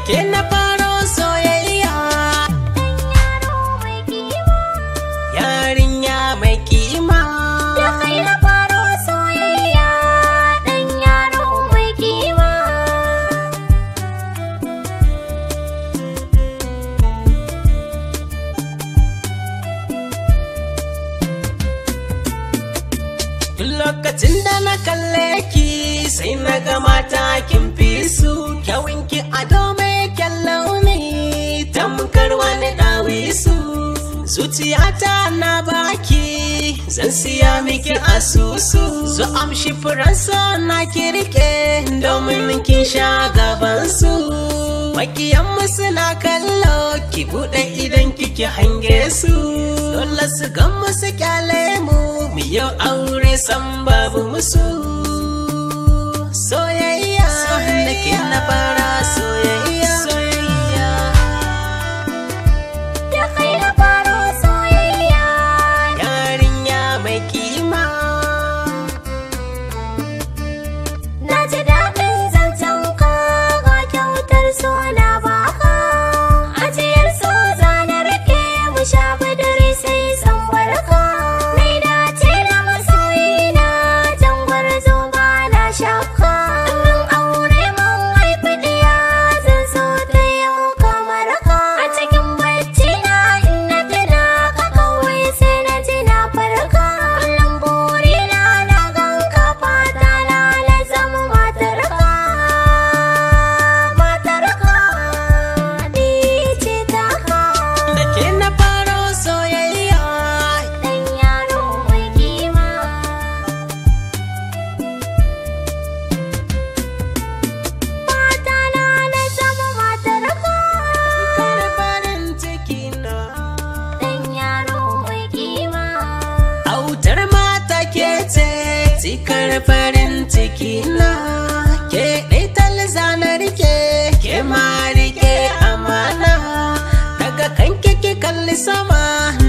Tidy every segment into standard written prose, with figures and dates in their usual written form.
ke na faro soyayya. Yaro mai kima, Yarinya mai kima. da kai na faro soyayya. Dan yaro mai kima. Duk lokacin da na kalle ki sai na ga mata kin fi su. Kyawunki ado mai kyan launi tamkar wani ɗawisu. Zuciyata na baki zan siya miki asusu. Su amshi furansa na kirke domin kin sha gabansu. Makiyanmu suna kallo ki buɗe idan kiki hange su. Dole su gan musu kyale mu yau aure san babu musu. Soyayya da ke na fara soyayya. Da kai na faro soyayya. Yarinya mai kima. Na ji daɗin zancen ka ga kyautar so na baka. Ajiyar so za na rike mu sha buduri sai san barka. Nai dace da masoyina jan gwarzo ba na shakka. Mun aure mun haifi ɗiya zan so ta yau kamar ka. A cikin bacci na in na tuna ka kawai sai na ji na farka. Kullum burina na ganka fata na zama matarka. Matarka ni ce taka. Da ke na faro soyayya. Dan yaro mai kima. Fata na zama matarka. Kar farin ciki na. Dan yaro mai kima. Autar mata ke ce cikar farin ciki na. Ke ɗai talza na rike ke ma rike amana. Daga kanki ki kalli sama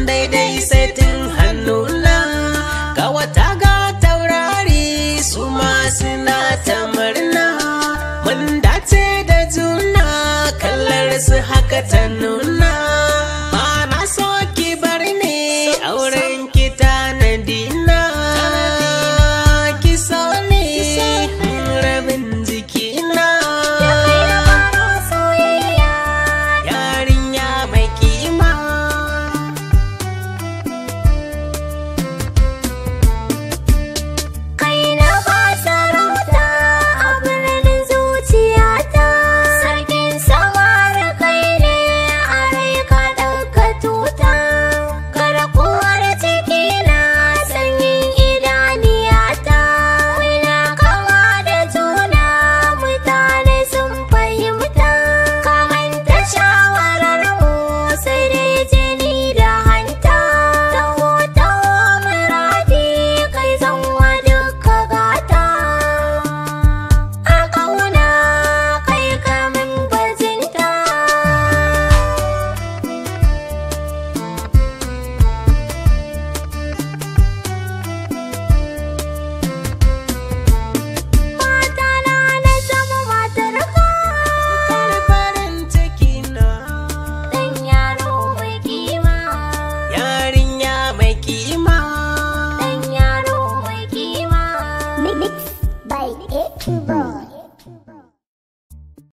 daidai saitin hannuna. Ga wata ga taurari su ma suna ta murna. Mun dace da juna kallar su haka ta nuna. Ba na so ki bar ni auren ki tanadina. Ki so ni rabin jikina. Da kai na faro soyayya. Yarinya mai kima. Kai na ba sarauta a birnin zuciyata. Sarkin samar kai ne a rai ka ɗauka tuta. Garkuwar cikina sanyin idaniyata. Muna kama da juna mutane sun fahimta. Ka manta shawarar mu sai dai jini da hanta. Taho taho muradi kai zan wa duka gata. A ƙauna kai kamin bajinta. Mata na zama matarka. Kar farin ciki na. Dan yaro mai kima. Yarinya mai kima. Dan yaro mai kima. Mixed by A2 Boy.